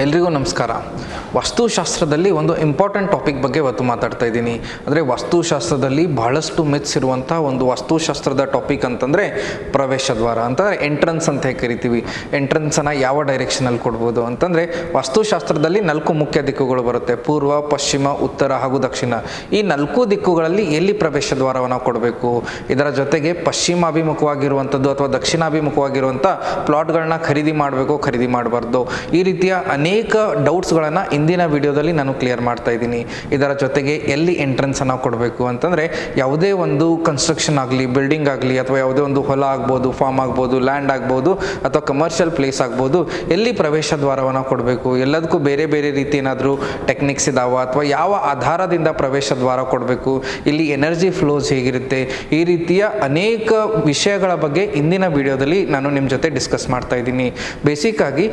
ಎಲ್ರಿಗೂ ನಮಸ್ಕಾರ. ವಾಸ್ತುಶಾಸ್ತ್ರದಲ್ಲಿ ಒಂದು ಇಂಪಾರ್ಟೆಂಟ್ ಟಾಪಿಕ್ ಬಗ್ಗೆ ಇವತ್ತು ಮಾತಾಡ್ತಾ ಇದ್ದೀನಿ. ಅಂದರೆ ವಾಸ್ತುಶಾಸ್ತ್ರದಲ್ಲಿ ಬಹಳಷ್ಟು ಮಿತ್ಸ್ ಇರುವಂಥ ಒಂದು ವಾಸ್ತುಶಾಸ್ತ್ರದ ಟಾಪಿಕ್ ಅಂತಂದರೆ ಪ್ರವೇಶ ದ್ವಾರ ಅಂತಂದರೆ ಎಂಟ್ರೆನ್ಸ್ ಅಂತ ಕರಿತೀವಿ. ಎಂಟ್ರೆನ್ಸನ್ನು ಯಾವ ಡೈರೆಕ್ಷನಲ್ಲಿ ಕೊಡ್ಬೋದು ಅಂತಂದರೆ ವಾಸ್ತುಶಾಸ್ತ್ರದಲ್ಲಿ 4 ಮುಖ್ಯ ದಿಕ್ಕುಗಳು ಬರುತ್ತೆ: ಪೂರ್ವ, ಪಶ್ಚಿಮ, ಉತ್ತರ ಹಾಗೂ ದಕ್ಷಿಣ. ಈ 4 ದಿಕ್ಕುಗಳಲ್ಲಿ ಎಲ್ಲಿ ಪ್ರವೇಶ ದ್ವಾರವನ್ನು ಕೊಡಬೇಕು, ಇದರ ಜೊತೆಗೆ ಪಶ್ಚಿಮಾಭಿಮುಖವಾಗಿರುವಂಥದ್ದು ಅಥವಾ ದಕ್ಷಿಣಾಭಿಮುಖವಾಗಿರುವಂಥ ಪ್ಲಾಟ್ಗಳನ್ನ ಖರೀದಿ ಮಾಡಬೇಕು, ಖರೀದಿ ಮಾಡಬಾರ್ದು, ಈ ರೀತಿಯ ಅನೇಕ ಡೌಟ್ಸ್ಗಳನ್ನು ಇಂದಿನ ವಿಡಿಯೋದಲ್ಲಿ ನಾನು ಕ್ಲಿಯರ್ ಮಾಡ್ತಾ ಇದ್ದೀನಿ. ಇದರ ಜೊತೆಗೆ ಎಲ್ಲಿ ಎಂಟ್ರೆನ್ಸನ್ನು ಕೊಡಬೇಕು ಅಂತಂದರೆ ಯಾವುದೇ ಒಂದು ಕನ್ಸ್ಟ್ರಕ್ಷನ್ ಆಗಲಿ, ಬಿಲ್ಡಿಂಗ್ ಆಗಲಿ, ಅಥವಾ ಯಾವುದೇ ಒಂದು ಹೊಲ ಆಗ್ಬೋದು, ಫಾರ್ಮ್ ಆಗ್ಬೋದು, ಲ್ಯಾಂಡ್ ಆಗ್ಬೋದು, ಅಥವಾ ಕಮರ್ಷಿಯಲ್ ಪ್ಲೇಸ್ ಆಗ್ಬೋದು, ಎಲ್ಲಿ ಪ್ರವೇಶ ದ್ವಾರವನ್ನು ಕೊಡಬೇಕು, ಎಲ್ಲದಕ್ಕೂ ಬೇರೆ ಬೇರೆ ರೀತಿ ಏನಾದರೂ ಟೆಕ್ನಿಕ್ಸ್ ಇದಾವ, ಅಥವಾ ಯಾವ ಆಧಾರದಿಂದ ಪ್ರವೇಶ ದ್ವಾರ ಕೊಡಬೇಕು, ಇಲ್ಲಿ ಎನರ್ಜಿ ಫ್ಲೋಸ್ ಹೇಗಿರುತ್ತೆ, ಈ ರೀತಿಯ ಅನೇಕ ವಿಷಯಗಳ ಬಗ್ಗೆ ಇಂದಿನ ವಿಡಿಯೋದಲ್ಲಿ ನಾನು ನಿಮ್ಮ ಜೊತೆ ಡಿಸ್ಕಸ್ ಮಾಡ್ತಾ ಇದ್ದೀನಿ. ಬೇಸಿಕ್ಕಾಗಿ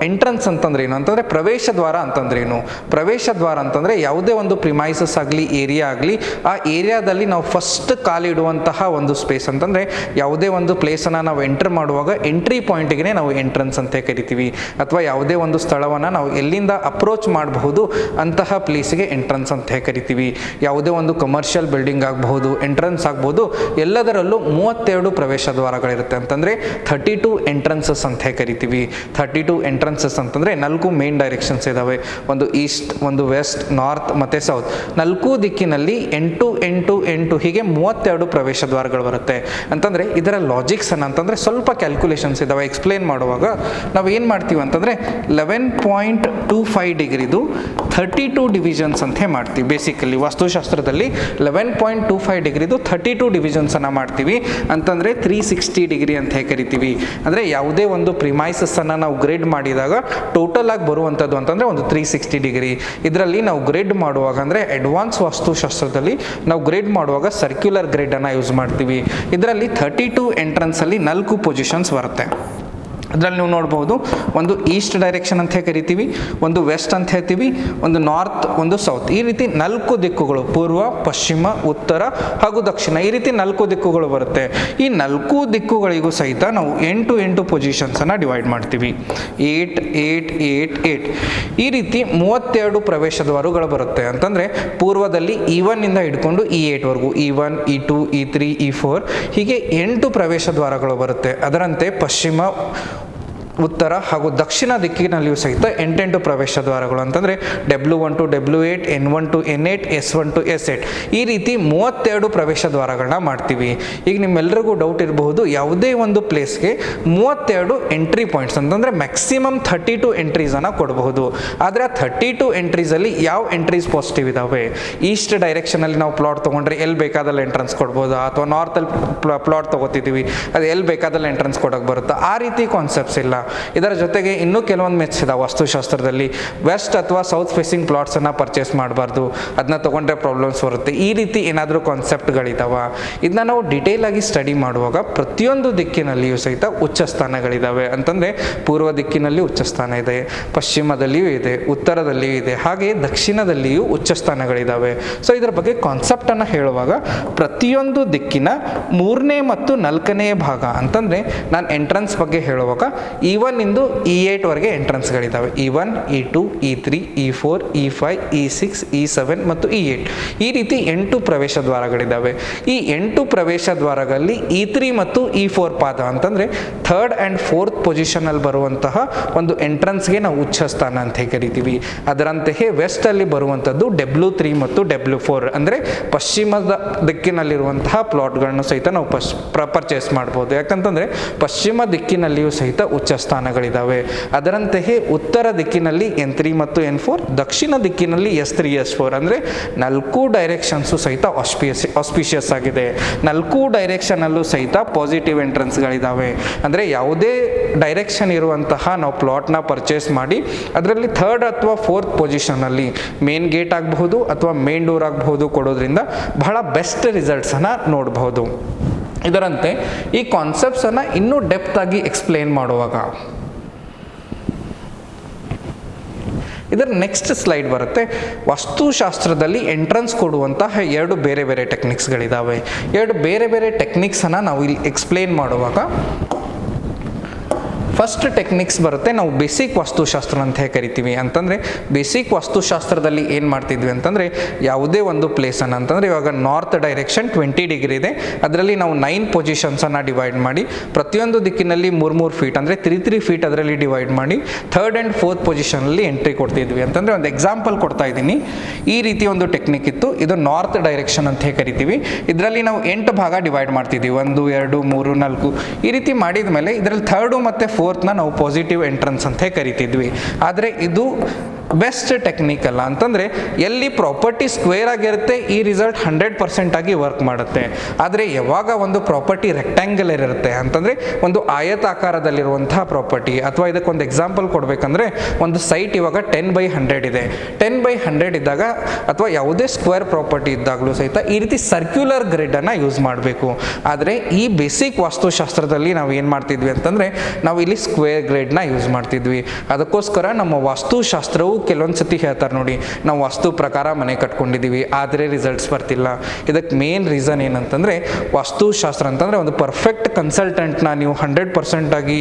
ಎಂಟ್ರೆನ್ಸ್ ಅಂತಂದ್ರೆ ಏನು ಅಂತಂದರೆ ಪ್ರವೇಶ ದ್ವಾರ ಅಂತಂದ್ರೇನು. ಪ್ರವೇಶ ದ್ವಾರ ಅಂತಂದರೆ ಯಾವುದೇ ಒಂದು ಪ್ರಿಮೈಸಸ್ ಆಗಲಿ, ಏರಿಯಾ ಆಗಲಿ, ಆ ಏರಿಯಾದಲ್ಲಿ ನಾವು ಫಸ್ಟ್ ಕಾಲಿಡುವಂತಹ ಒಂದು ಸ್ಪೇಸ್ ಅಂತಂದರೆ ಯಾವುದೇ ಒಂದು ಪ್ಲೇಸನ್ನು ನಾವು ಎಂಟರ್ ಮಾಡುವಾಗ ಎಂಟ್ರಿ ಪಾಯಿಂಟಿಗೆ ನಾವು ಎಂಟ್ರೆನ್ಸ್ ಅಂತ ಕರಿತೀವಿ. ಅಥವಾ ಯಾವುದೇ ಒಂದು ಸ್ಥಳವನ್ನು ನಾವು ಎಲ್ಲಿಂದ ಅಪ್ರೋಚ್ ಮಾಡಬಹುದು ಅಂತಹ ಪ್ಲೇಸಿಗೆ ಎಂಟ್ರೆನ್ಸ್ ಅಂತ ಕರಿತೀವಿ. ಯಾವುದೇ ಒಂದು ಕಮರ್ಷಿಯಲ್ ಬಿಲ್ಡಿಂಗ್ ಆಗಬಹುದು, ಎಂಟ್ರೆನ್ಸ್ ಆಗ್ಬೋದು, ಎಲ್ಲದರಲ್ಲೂ 32 ಪ್ರವೇಶ ದ್ವಾರಗಳಿರುತ್ತೆ. ಅಂತಂದರೆ 32 ಎಂಟ್ರೆನ್ಸಸ್ ಅಂತ ಕರಿತೀವಿ. 32 ಎಂಟ್ರೆನ್ಸಸ್ ಅಂತಂದರೆ 4 ಮೇನ್ ಡೈರೆಕ್ಷನ್ಸ್ ಇದ್ದಾವೆ. ಒಂದು ಈಸ್ಟ್, ಒಂದು ವೆಸ್ಟ್, ನಾರ್ತ್ ಮತ್ತು ಸೌತ್. 4 ದಿಕ್ಕಿನಲ್ಲಿ 8 8 8 ಹೀಗೆ 32 ಪ್ರವೇಶ ದ್ವಾರಗಳು ಬರುತ್ತೆ. ಅಂತಂದರೆ ಇದರ ಲಾಜಿಕ್ಸ್ ಅಂತಂದರೆ ಸ್ವಲ್ಪ ಕ್ಯಾಲ್ಕುಲೇಷನ್ಸ್ ಇದ್ದಾವೆ. ಎಕ್ಸ್ಪ್ಲೇನ್ ಮಾಡುವಾಗ ನಾವು ಏನು ಮಾಡ್ತೀವಿ ಅಂತಂದರೆ 11.25 ಡಿಗ್ರಿದು 32 ಡಿವಿಷನ್ಸ್ ಅಂತ ಮಾಡ್ತೀವಿ. ಬೇಸಿಕಲಿ ವಾಸ್ತುಶಾಸ್ತ್ರದಲ್ಲಿ 11.25 ಡಿಗ್ರಿದು 32 ಡಿವಿಷನ್ಸನ್ನು ಮಾಡ್ತೀವಿ. ಅಂತಂದರೆ 360 ಡಿಗ್ರಿ ಅಂತ ಕರಿತೀವಿ. ಅಂದರೆ ಯಾವುದೇ ಒಂದು ಪ್ರಿಮೈಸಸ್ಸನ್ನು ನಾವು ಗ್ರಿಡ್ ಮಾಡಿದಾಗ ಟೋಟಲ್ ಆಗಿ ಬರುವಂಥದ್ದು ಅಂತಂದರೆ ಒಂದು 360 ಡಿಗ್ರಿ. ಇದರಲ್ಲಿ ನಾವು ಗ್ರಿಡ್ ಮಾಡುವಾಗ ಅಂದರೆ ಅಡ್ವಾನ್ಸ್ ವಾಸ್ತುಶಾಸ್ತ್ರದಲ್ಲಿ ನಾವು ಗ್ರಿಡ್ ಮಾಡುವಾಗ ಸರ್ಕ್ಯುಲರ್ ಗ್ರಿಡನ್ನು ಯೂಸ್ ಮಾಡ್ತೀವಿ. ಇದರಲ್ಲಿ 32 ಎಂಟ್ರೆನ್ಸಲ್ಲಿ 4 ಪೊಸಿಷನ್ಸ್ ಬರುತ್ತೆ. ಅದರಲ್ಲಿ ನೀವು ನೋಡ್ಬೋದು, ಒಂದು ಈಸ್ಟ್ ಡೈರೆಕ್ಷನ್ ಅಂತ ಕರಿತೀವಿ, ಒಂದು ವೆಸ್ಟ್ ಅಂತ ಹೇಳ್ತೀವಿ, ಒಂದು ನಾರ್ತ್, ಒಂದು ಸೌತ್. ಈ ರೀತಿ 4 ದಿಕ್ಕುಗಳು, ಪೂರ್ವ, ಪಶ್ಚಿಮ, ಉತ್ತರ ಹಾಗೂ ದಕ್ಷಿಣ, ಈ ರೀತಿ 4 ದಿಕ್ಕುಗಳು ಬರುತ್ತೆ. ಈ 4 ದಿಕ್ಕುಗಳಿಗೂ ಸಹಿತ ನಾವು 8 8 ಪೊಸಿಷನ್ಸನ್ನು ಡಿವೈಡ್ ಮಾಡ್ತೀವಿ. 8 8 8 8 ಈ ರೀತಿ 32 ಪ್ರವೇಶ ದ್ವಾರಗಳು ಬರುತ್ತೆ. ಅಂತಂದರೆ ಪೂರ್ವದಲ್ಲಿ E1 ಇಂದ ಹಿಡ್ಕೊಂಡು E8 ವರೆಗೂ, E1 E2 E3 E4 ಹೀಗೆ 8 ಪ್ರವೇಶ ದ್ವಾರಗಳು ಬರುತ್ತೆ. ಅದರಂತೆ ಪಶ್ಚಿಮ, ಉತ್ತರ ಹಾಗೂ ದಕ್ಷಿಣ ದಿಕ್ಕಿನಲ್ಲಿಯೂ ಸಹಿತ 8 ಪ್ರವೇಶ ದ್ವಾರಗಳು. ಅಂತಂದರೆ W1 to W8, N1 to N8, S1 to S8 ಈ ರೀತಿ 32 ಪ್ರವೇಶ ದ್ವಾರಗಳನ್ನ ಮಾಡ್ತೀವಿ. ಈಗ ನಿಮ್ಮೆಲ್ಲರಿಗೂ ಡೌಟ್ ಇರಬಹುದು, ಯಾವುದೇ ಒಂದು ಪ್ಲೇಸ್ಗೆ 32 ಎಂಟ್ರಿ ಪಾಯಿಂಟ್ಸ್ ಅಂತಂದರೆ ಮ್ಯಾಕ್ಸಿಮಮ್ 32 ಎಂಟ್ರೀಸನ್ನು ಕೊಡಬಹುದು. ಆದರೆ ಆ 32 ಎಂಟ್ರೀಸಲ್ಲಿ ಯಾವ ಎಂಟ್ರೀಸ್ ಪಾಸಿಟಿವ್ ಇದ್ದಾವೆ? ಈಸ್ಟ್ ಡೈರೆಕ್ಷನಲ್ಲಿ ನಾವು ಪ್ಲಾಟ್ ತೊಗೊಂಡ್ರೆ ಎಲ್ಲಿ ಬೇಕಾದಲ್ಲಿ ಎಂಟ್ರೆನ್ಸ್ ಕೊಡ್ಬೋದಾ, ಅಥವಾ ನಾರ್ತಲ್ಲಿ ಪ್ಲಾಟ್ ತೊಗೋತಿದ್ದೀವಿ, ಅದು ಎಲ್ಲಿ ಬೇಕಾದಲ್ಲಿ ಎಂಟ್ರೆನ್ಸ್ ಕೊಡೋಕೆ ಬರುತ್ತಾ? ಆ ರೀತಿ ಕಾನ್ಸೆಪ್ಟ್ಸ್ ಇಲ್ಲ. ಇದರ ಜೊತೆಗೆ ಇನ್ನೂ ಕೆಲವೊಂದು ಮೆತ್ಸ್ ಇದಾವೆ ವಾಸ್ತುಶಾಸ್ತ್ರದಲ್ಲಿ. ವೆಸ್ಟ್ ಅಥವಾ ಸೌತ್ ಫೇಸಿಂಗ್ ಪ್ಲಾಟ್ಸನ್ನು ಪರ್ಚೇಸ್ ಮಾಡಬಾರ್ದು, ಅದನ್ನ ತೊಗೊಂಡ್ರೆ ಪ್ರಾಬ್ಲಮ್ಸ್ ಬರುತ್ತೆ, ಈ ರೀತಿ ಏನಾದರೂ ಕಾನ್ಸೆಪ್ಟ್ಗಳಿದ್ದಾವೆ. ಇದನ್ನ ನಾವು ಡಿಟೇಲ್ ಆಗಿ ಸ್ಟಡಿ ಮಾಡುವಾಗ ಪ್ರತಿಯೊಂದು ದಿಕ್ಕಿನಲ್ಲಿಯೂ ಸಹಿತ ಉಚ್ಚ ಸ್ಥಾನಗಳಿದ್ದಾವೆ. ಅಂತಂದರೆ ಪೂರ್ವ ದಿಕ್ಕಿನಲ್ಲಿ ಉಚ್ಚ ಸ್ಥಾನ ಇದೆ, ಪಶ್ಚಿಮದಲ್ಲಿಯೂ ಇದೆ, ಉತ್ತರದಲ್ಲಿಯೂ ಇದೆ, ಹಾಗೆ ದಕ್ಷಿಣದಲ್ಲಿಯೂ ಉಚ್ಚ ಸ್ಥಾನಗಳಿದ್ದಾವೆ. ಸೊ ಇದರ ಬಗ್ಗೆ ಕಾನ್ಸೆಪ್ಟನ್ನು ಹೇಳುವಾಗ ಪ್ರತಿಯೊಂದು ದಿಕ್ಕಿನ 3ನೇ ಮತ್ತು 4ನೇ ಭಾಗ, ಅಂತಂದರೆ ನಾನು ಎಂಟ್ರೆನ್ಸ್ ಬಗ್ಗೆ ಹೇಳುವಾಗ E1 ಇಂದು E8 ವರೆಗೆ ಎಂಟ್ರೆನ್ಸ್ಗಳಿದ್ದಾವೆ. E1 E2 E3 E4 E5 E6 E7 ಮತ್ತು E8 ಈ ರೀತಿ 8 ಪ್ರವೇಶ ದ್ವಾರಗಳಿದ್ದಾವೆ. ಈ 8 ಪ್ರವೇಶ ದ್ವಾರಗಳಲ್ಲಿ E3 ಮತ್ತು E4 ಪಾದ ಅಂತಂದರೆ 3rd and 4th ಪೊಸಿಷನಲ್ಲಿ ಬರುವಂತಹ ಒಂದು ಎಂಟ್ರೆನ್ಸ್ಗೆ ನಾವು ಉಚ್ಚ ಸ್ಥಾನ ಅಂತ ಕರಿತೀವಿ. ಅದರಂತೆಯೇ ವೆಸ್ಟಲ್ಲಿ ಬರುವಂಥದ್ದು W3 ಮತ್ತು W4 ಅಂದರೆ ಪಶ್ಚಿಮದ ದಿಕ್ಕಿನಲ್ಲಿರುವಂತಹ ಪ್ಲಾಟ್ಗಳನ್ನು ಸಹಿತ ನಾವು ಪರ್ಚೇಸ್ ಮಾಡ್ಬೋದು. ಯಾಕಂತಂದರೆ ಪಶ್ಚಿಮ ದಿಕ್ಕಿನಲ್ಲಿಯೂ ಸಹಿತ ಉಚ್ಚ ಸ್ಥಾನಗಳಿದ್ದಾವೆ. ಅದರಂತೆಯೇ ಉತ್ತರ ದಿಕ್ಕಿನಲ್ಲಿ N3 ಮತ್ತು N4, ದಕ್ಷಿಣ ದಿಕ್ಕಿನಲ್ಲಿ S3 S4 ಅಂದರೆ 4 ಡೈರೆಕ್ಷನ್ಸು ಸಹಿತ ಆಸ್ಪಿಷಿಯಸ್ ಆಗಿದೆ. 4 ಡೈರೆಕ್ಷನಲ್ಲೂ ಸಹಿತ ಪಾಸಿಟಿವ್ ಎಂಟ್ರೆನ್ಸ್ಗಳಿದ್ದಾವೆ. ಅಂದರೆ ಯಾವುದೇ ಡೈರೆಕ್ಷನ್ ಇರುವಂತಹ ನಾವು ಪ್ಲಾಟ್ನ ಪರ್ಚೇಸ್ ಮಾಡಿ ಅದರಲ್ಲಿ 3rd ಅಥವಾ 4th ಪೊಸಿಷನಲ್ಲಿ ಮೇನ್ ಗೇಟ್ ಆಗಬಹುದು ಅಥವಾ ಮೇನ್ ಡೋರ್ ಆಗಬಹುದು ಕೊಡೋದ್ರಿಂದ ಬಹಳ ಬೆಸ್ಟ್ ರಿಸಲ್ಟ್ಸನ್ನು ನೋಡಬಹುದು. ಇದರಂತೆ ಈ ಕಾನ್ಸೆಪ್ಟ್ಸನ್ನು ಇನ್ನೂ ಡೆಪ್ತ್ ಆಗಿ ಎಕ್ಸ್ಪ್ಲೇನ್ ಮಾಡುವಾಗ ಇದರ ನೆಕ್ಸ್ಟ್ ಸ್ಲೈಡ್ ಬರುತ್ತೆ. ವಾಸ್ತುಶಾಸ್ತ್ರದಲ್ಲಿ ಎಂಟ್ರೆನ್ಸ್ ಕೊಡುವಂತಹ 2 ಬೇರೆ ಬೇರೆ ಟೆಕ್ನಿಕ್ಸ್ಗಳಿದ್ದಾವೆ. 2 ಬೇರೆ ಬೇರೆ ಟೆಕ್ನಿಕ್ಸನ್ನು ನಾವು ಇಲ್ಲಿ ಎಕ್ಸ್ಪ್ಲೇನ್ ಮಾಡುವಾಗ ಫಸ್ಟ್ ಟೆಕ್ನಿಕ್ಸ್ ಬರುತ್ತೆ, ನಾವು ಬೇಸಿಕ್ ವಾಸ್ತುಶಾಸ್ತ್ರ ಅಂತ ಕರಿತೀವಿ. ಅಂತಂದರೆ ಬೇಸಿಕ್ ವಾಸ್ತುಶಾಸ್ತ್ರದಲ್ಲಿ ಏನು ಮಾಡ್ತಿದ್ವಿ ಅಂತಂದರೆ ಯಾವುದೇ ಒಂದು ಪ್ಲೇಸನ್ನು ಅಂತಂದರೆ ಇವಾಗ ನಾರ್ತ್ ಡೈರೆಕ್ಷನ್ 20 ಡಿಗ್ರಿ ಇದೆ, ಅದರಲ್ಲಿ ನಾವು 9 ಪೊಸಿಷನ್ಸನ್ನು ಡಿವೈಡ್ ಮಾಡಿ ಪ್ರತಿಯೊಂದು ದಿಕ್ಕಿನಲ್ಲಿ 3 ಫೀಟ್ ಅಂದರೆ 3 ಫೀಟ್ ಅದರಲ್ಲಿ ಡಿವೈಡ್ ಮಾಡಿ 3rd and 4th ಪೊಸಿಷನಲ್ಲಿ ಎಂಟ್ರಿ ಕೊಡ್ತಿದ್ವಿ. ಅಂತಂದರೆ ಒಂದು ಎಕ್ಸಾಂಪಲ್ ಕೊಡ್ತಾ ಇದ್ದೀನಿ. ಈ ರೀತಿ ಒಂದು ಟೆಕ್ನಿಕ್ ಇತ್ತು, ಇದು ನಾರ್ತ್ ಡೈರೆಕ್ಷನ್ ಅಂತ ಕರಿತೀವಿ. ಇದರಲ್ಲಿ ನಾವು 8 ಭಾಗ ಡಿವೈಡ್ ಮಾಡ್ತಿದ್ವಿ, 1 2 3 4 ಈ ರೀತಿ ಮಾಡಿದ ಮೇಲೆ ಇದರಲ್ಲಿ 3rd ಮತ್ತು 4th ನಾವು ಪಾಸಿಟಿವ್ ಎಂಟ್ರೆನ್ಸ್ ಅಂತ ಕರಿತಿದ್ವಿ. ಆದರೆ ಇದು ಬೆಸ್ಟ್ ಟೆಕ್ನಿಕ್ ಅಲ್ಲ. ಅಂತಂದರೆ ಎಲ್ಲಿ ಪ್ರಾಪರ್ಟಿ ಸ್ಕ್ವೇರ್ ಆಗಿರುತ್ತೆ ಈ ರಿಸಲ್ಟ್ 100% ಆಗಿ ವರ್ಕ್ ಮಾಡುತ್ತೆ. ಆದರೆ ಯಾವಾಗ ಒಂದು ಪ್ರಾಪರ್ಟಿ ರೆಕ್ಟ್ಯಾಂಗ್ಯುಲರ್ ಇರುತ್ತೆ ಅಂತಂದರೆ ಒಂದು ಆಯತಾಕಾರದಲ್ಲಿರುವಂತಹ ಪ್ರಾಪರ್ಟಿ, ಅಥವಾ ಇದಕ್ಕೊಂದು ಎಕ್ಸಾಂಪಲ್ ಕೊಡಬೇಕಂದ್ರೆ ಒಂದು ಸೈಟ್ ಇವಾಗ 10/100 ಇದೆ. 10/100 ಇದ್ದಾಗ ಅಥವಾ ಯಾವುದೇ ಸ್ಕ್ವೇರ್ ಪ್ರಾಪರ್ಟಿ ಇದ್ದಾಗಲೂ ಸಹಿತ ಈ ರೀತಿ ಸರ್ಕ್ಯುಲರ್ ಗ್ರಿಡನ್ನು ಯೂಸ್ ಮಾಡಬೇಕು. ಆದರೆ ಈ ಬೇಸಿಕ್ ವಾಸ್ತುಶಾಸ್ತ್ರದಲ್ಲಿ ನಾವು ಏನು ಮಾಡ್ತಿದ್ವಿ ಅಂತಂದರೆ ನಾವು ಇಲ್ಲಿ ಸ್ಕ್ವೇರ್ ಗ್ರಿಡ್ನ ಯೂಸ್ ಮಾಡ್ತಿದ್ವಿ. ಅದಕ್ಕೋಸ್ಕರ ನಮ್ಮ ವಾಸ್ತುಶಾಸ್ತ್ರವು ಕೆಲವೊಂದು ಸತಿ ಹೇಳ್ತಾರೆ ನೋಡಿ, ನಾವು ವಾಸ್ತು ಪ್ರಕಾರ ಮನೆ ಕಟ್ಕೊಂಡಿದ್ದೀವಿ ಆದರೆ ರಿಸಲ್ಟ್ಸ್ ಬರ್ತಿಲ್ಲ. ಇದಕ್ಕೆ ಮೇನ್ ರೀಸನ್ ಏನಂತಂದರೆ ವಾಸ್ತುಶಾಸ್ತ್ರ ಅಂತಂದರೆ ಒಂದು ಪರ್ಫೆಕ್ಟ್ ಕನ್ಸಲ್ಟೆಂಟ್ನ ನೀವು 100% ಆಗಿ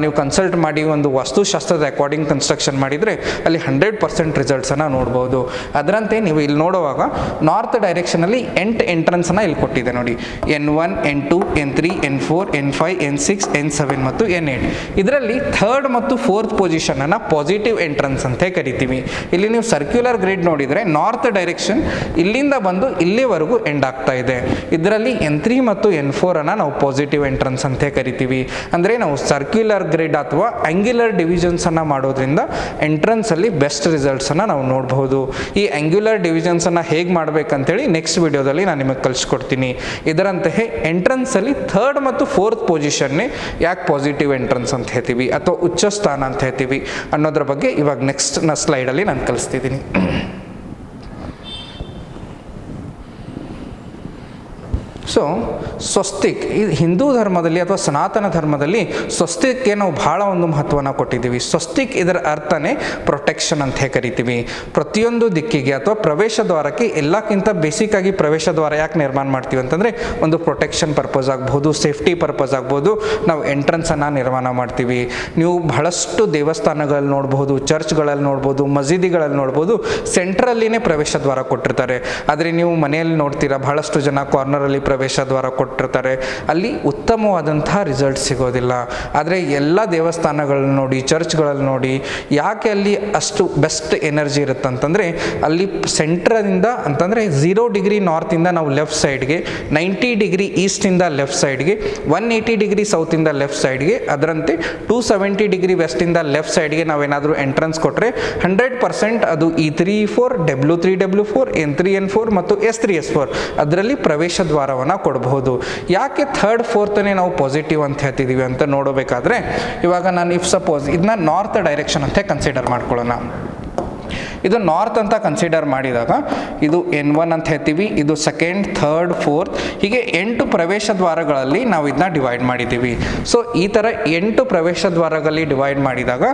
ನೀವು ಕನ್ಸಲ್ಟ್ ಮಾಡಿ ಒಂದು ವಾಸ್ತುಶಾಸ್ತ್ರದ ಅಕಾರ್ಡಿಂಗ್ ಕನ್ಸ್ಟ್ರಕ್ಷನ್ ಮಾಡಿದರೆ ಅಲ್ಲಿ 100% ರಿಸಲ್ಟ್ಸನ್ನು ನೋಡ್ಬೋದು. ಅದರಂತೆ ನೀವು ಇಲ್ಲಿ ನೋಡುವಾಗ ನಾರ್ತ್ ಡೈರೆಕ್ಷನಲ್ಲಿ 8 ಎಂಟ್ರೆನ್ಸನ್ನು ಇಲ್ಲಿ ಕೊಟ್ಟಿದೆ ನೋಡಿ, N1 N2 N3 N4 N5 N6 N7 ಮತ್ತು N8. ಇದರಲ್ಲಿ 3rd ಮತ್ತು 4th ಪೊಸಿಷನನ್ನು ಪಾಸಿಟಿವ್ ಎಂಟ್ರೆನ್ಸ್ ಅಂತ ಕರಿತೀವಿ. ಇಲ್ಲಿ ನೀವು ಸರ್ಕ್ಯುಲರ್ ಗ್ರಿಡ್ ನೋಡಿದರೆ ನಾರ್ತ್ ಡೈರೆಕ್ಷನ್ ಇಲ್ಲಿಂದ ಬಂದು ಇಲ್ಲಿವರೆಗೂ ಎಂಡ್ ಆಗ್ತಾ ಇದೆ. ಇದರಲ್ಲಿ N3 ಮತ್ತು N4 ಅನ್ನು ನಾವು ಪಾಸಿಟಿವ್ ಎಂಟ್ರೆನ್ಸ್ ಅಂತ ಕರಿತೀವಿ. ಅಂದರೆ ನಾವು ಸರ್ಕ್ಯುಲರ್ ಗ್ರಿಡ್ ಅಥವಾ ಆಂಗ್ಯುಲರ್ ಡಿವಿಷನ್ಸ್ ಅನ್ನು ಮಾಡೋದ್ರಿಂದ ಎಂಟ್ರೆನ್ಸ್ ಅಲ್ಲಿ ಬೆಸ್ಟ್ ರಿಸಲ್ಟ್ಸ್ ಅನ್ನು ನಾವು ನೋಡಬಹುದು. ಈ ಆಂಗ್ಯುಲರ್ ಡಿವಿಷನ್ಸ್ ಅನ್ನು ಹೇಗೆ ಮಾಡಬೇಕಂತೇಳಿ ನೆಕ್ಸ್ಟ್ ವಿಡಿಯೋದಲ್ಲಿ ನಾನು ನಿಮಗೆ ಕಲಿಸ್ಕೊಡ್ತೀನಿ. ಇದರಂತೆಯೇ ಎಂಟ್ರೆನ್ಸ್ ಅಲ್ಲಿ 3rd ಮತ್ತು 4th ಪೊಸಿಷನ್ನೇ ಯಾಕೆ ಪಾಸಿಟಿವ್ ಎಂಟ್ರೆನ್ಸ್ ಅಂತ ಹೇಳ್ತೀವಿ ಅಥವಾ ಉಚ್ಚ ಸ್ಥಾನ ಅಂತ ಹೇಳ್ತೀವಿ ಅನ್ನೋದ್ರ ಬಗ್ಗೆ ಇವಾಗ ನೆಕ್ಸ್ಟ್ ಸ್ಲೈಡಲ್ಲಿ ನಾನು ಕಲಿಸ್ತಿದ್ದೀನಿ. ಸೊ ಸ್ವಸ್ತಿಕ್, ಇದು ಹಿಂದೂ ಧರ್ಮದಲ್ಲಿ ಅಥವಾ ಸನಾತನ ಧರ್ಮದಲ್ಲಿ ಸ್ವಸ್ತಿಕ್ಗೆ ನಾವು ಭಾಳ ಒಂದು ಮಹತ್ವನ ಕೊಟ್ಟಿದ್ದೀವಿ. ಸ್ವಸ್ತಿಕ್ ಇದರ ಅರ್ಥನೇ ಪ್ರೊಟೆಕ್ಷನ್ ಅಂತ ಕರಿತೀವಿ. ಪ್ರತಿಯೊಂದು ದಿಕ್ಕಿಗೆ ಅಥವಾ ಪ್ರವೇಶ ದ್ವಾರಕ್ಕೆ ಎಲ್ಲಕ್ಕಿಂತ ಬೇಸಿಕ್ ಆಗಿ ಪ್ರವೇಶ ದ್ವಾರ ಯಾಕೆ ನಿರ್ಮಾಣ ಮಾಡ್ತೀವಿ ಅಂತಂದರೆ ಒಂದು ಪ್ರೊಟೆಕ್ಷನ್ ಪರ್ಪಸ್ ಆಗ್ಬೋದು, ಸೇಫ್ಟಿ ಪರ್ಪಸ್ ಆಗ್ಬೋದು, ನಾವು ಎಂಟ್ರೆನ್ಸನ್ನು ನಿರ್ಮಾಣ ಮಾಡ್ತೀವಿ. ನೀವು ಬಹಳಷ್ಟು ದೇವಸ್ಥಾನಗಳಲ್ಲಿ ನೋಡ್ಬೋದು, ಚರ್ಚ್ಗಳಲ್ಲಿ ನೋಡ್ಬೋದು, ಮಸೀದಿಗಳಲ್ಲಿ ನೋಡ್ಬೋದು, ಸೆಂಟ್ರಲ್ಲಿನೇ ಪ್ರವೇಶ ದ್ವಾರ ಕೊಟ್ಟಿರ್ತಾರೆ. ಆದರೆ ನೀವು ಮನೆಯಲ್ಲಿ ನೋಡ್ತೀರಾ ಬಹಳಷ್ಟು ಜನ ಕಾರ್ನರಲ್ಲಿ ಪ್ರವೇಶ ದ್ವಾರ ಕೊಟ್ಟಿರ್ತಾರೆ, ಅಲ್ಲಿ ಉತ್ತಮವಾದಂತಹ ರಿಸಲ್ಟ್ ಸಿಗೋದಿಲ್ಲ. ಆದರೆ ಎಲ್ಲ ದೇವಸ್ಥಾನಗಳನ್ನ ನೋಡಿ, ಚರ್ಚ್ಗಳಲ್ಲಿ ನೋಡಿ, ಯಾಕೆ ಅಲ್ಲಿ ಅಷ್ಟು ಬೆಸ್ಟ್ ಎನರ್ಜಿ ಇರುತ್ತೆ ಅಂತಂದರೆ ಅಲ್ಲಿ ಸೆಂಟ್ರದಿಂದ ಅಂತಂದರೆ 0 ಡಿಗ್ರಿ ನಾರ್ತಿಂದ ನಾವು ಲೆಫ್ಟ್ ಸೈಡ್ಗೆ, 90 ಡಿಗ್ರಿ ಈಸ್ಟಿಂದ ಲೆಫ್ಟ್ ಸೈಡ್ಗೆ, 180 ಡಿಗ್ರಿ ಸೌತಿಂದ ಲೆಫ್ಟ್ ಸೈಡ್ಗೆ, ಅದರಂತೆ 270 ಡಿಗ್ರಿ ವೆಸ್ಟಿಂದ ಲೆಫ್ಟ್ ಸೈಡ್ಗೆ ನಾವೇನಾದರೂ ಎಂಟ್ರೆನ್ಸ್ ಕೊಟ್ಟರೆ 100% ಅದು E3E4 W3W4 N3N4 ಮತ್ತು S3S4 ಅದರಲ್ಲಿ ಪ್ರವೇಶ ದ್ವಾರವನ್ನು ಕೊಡಬಹುದು. ಯಾಕೆ 3rd 4th ನಾವು ಪಾಸಿಟಿವ್ ಅಂತ ಹೇಳ್ತಿದ್ದೀವಿ ಅಂತ ನೋಡಬೇಕಾದ್ರೆ ಇವಾಗ ನಾನು ಇಫ್ ಸಪೋಸ್ ಇದನ್ನ ನಾರ್ತ್ ಡೈರೆಕ್ಷನ್ ಅಂತ ಕನ್ಸಿಡರ್ ಮಾಡ್ಕೊಳ್ಳೋಣ. ಇದು ನಾರ್ತ್ ಅಂತ ಕನ್ಸಿಡರ್ ಮಾಡಿದಾಗ ಇದು N1 ಅಂತ ಹೇಳ್ತೀವಿ, ಇದು 2nd 3rd 4th ಹೀಗೆ 8 ಪ್ರವೇಶ ದ್ವಾರಗಳಲ್ಲಿ ನಾವು ಇದನ್ನ ಡಿವೈಡ್ ಮಾಡಿದ್ದೀವಿ. ಸೊ ಈ ಥರ 8 ಪ್ರವೇಶ ದ್ವಾರಗಳಲ್ಲಿ ಡಿವೈಡ್ ಮಾಡಿದಾಗ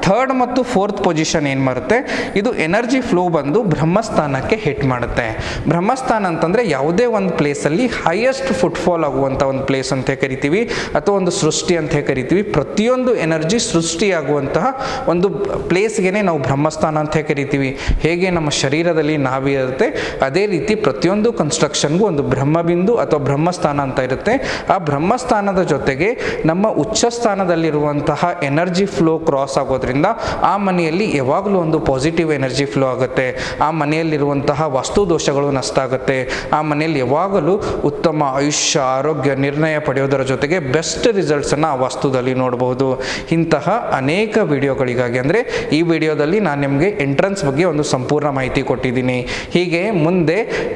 3rd ಮತ್ತು 4th ಪೊಸಿಷನ್ ಏನು ಬರುತ್ತೆ, ಇದು ಎನರ್ಜಿ ಫ್ಲೋ ಬಂದು ಬ್ರಹ್ಮಸ್ಥಾನಕ್ಕೆ ಹಿಟ್ ಮಾಡುತ್ತೆ. ಬ್ರಹ್ಮಸ್ಥಾನ ಅಂತಂದರೆ ಯಾವುದೇ ಒಂದು ಪ್ಲೇಸಲ್ಲಿ ಹೈಯೆಸ್ಟ್ ಫುಟ್ಫಾಲ್ ಆಗುವಂಥ ಒಂದು ಪ್ಲೇಸ್ ಅಂತ ಕರಿತೀವಿ ಅಥವಾ ಒಂದು ಸೃಷ್ಟಿ ಅಂತ ಕರಿತೀವಿ. ಪ್ರತಿಯೊಂದು ಎನರ್ಜಿ ಸೃಷ್ಟಿಯಾಗುವಂತಹ ಒಂದು ಪ್ಲೇಸ್ಗೆ ನಾವು ಬ್ರಹ್ಮಸ್ಥಾನ ಅಂತ ಕರಿತೀವಿ. ಹೇಗೆ ನಮ್ಮ ಶರೀರದಲ್ಲಿ ನಾಭಿ ಇರುತ್ತೆ ಅದೇ ರೀತಿ ಪ್ರತಿಯೊಂದು ಕನ್ಸ್ಟ್ರಕ್ಷನ್ಗೂ ಒಂದು ಬ್ರಹ್ಮಬಿಂದು ಅಥವಾ ಬ್ರಹ್ಮಸ್ಥಾನ ಅಂತ ಇರುತ್ತೆ. ಆ ಬ್ರಹ್ಮಸ್ಥಾನದ ಜೊತೆಗೆ ನಮ್ಮ ಉಚ್ಚ ಸ್ಥಾನದಲ್ಲಿರುವಂತಹ ಎನರ್ಜಿ ಫ್ಲೋ ಕ್ರಾಸ್ ಆಗೋದ್ರಿಂದ ಆ ಮನೆಯಲ್ಲಿ ಯಾವಾಗಲೂ ಒಂದು ಪಾಸಿಟಿವ್ ಎನರ್ಜಿ ಫ್ಲೋ ಆಗುತ್ತೆ. ಆ ಮನೆಯಲ್ಲಿರುವಂತಹ ವಾಸ್ತು ದೋಷಗಳು ನಷ್ಟ ಆಗುತ್ತೆ. ಆ ಮನೆಯಲ್ಲಿ ಯಾವಾಗಲೂ ಉತ್ತಮ ಆಯುಷ್ಯ, ಆರೋಗ್ಯ, ನಿರ್ಣಯ ಪಡೆಯೋದರ ಜೊತೆಗೆ ಬೆಸ್ಟ್ ರಿಸಲ್ಟ್ಸನ್ನು ಆ ವಾಸ್ತುದಲ್ಲಿ ನೋಡಬಹುದು. ಇಂತಹ ಅನೇಕ ವಿಡಿಯೋಗಳಿಗಾಗಿ ಅಂದರೆ ಈ ವಿಡಿಯೋದಲ್ಲಿ ನಾನು ನಿಮಗೆ ಎಂಟ್ರೆನ್ಸ್ ಬಗ್ಗೆ ಒಂದು ಸಂಪೂರ್ಣ ಮಾಹಿತಿ ಕೊಟ್ಟಿದ್ದೀನಿ. ಹೀಗೆ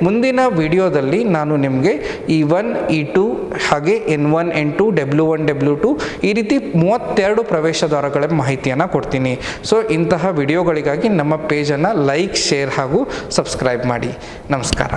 ಮುಂದಿನ ವಿಡಿಯೋದಲ್ಲಿ ನಾನು ನಿಮಗೆ E1 E2 ಹಾಗೆ N1 N2 W1 W2 ಈ ರೀತಿ 32 ಪ್ರವೇಶ ದ್ವಾರಗಳ ಮಾಹಿತಿಯನ್ನು ಕೊಡ್ತೀನಿ. ಸೊ ಇಂತಹ ವಿಡಿಯೋಗಳಿಗಾಗಿ ನಮ್ಮ ಪೇಜನ್ನು ಲೈಕ್, ಶೇರ್ ಹಾಗೂ ಸಬ್ಸ್ಕ್ರೈಬ್ ಮಾಡಿ. ನಮಸ್ಕಾರ.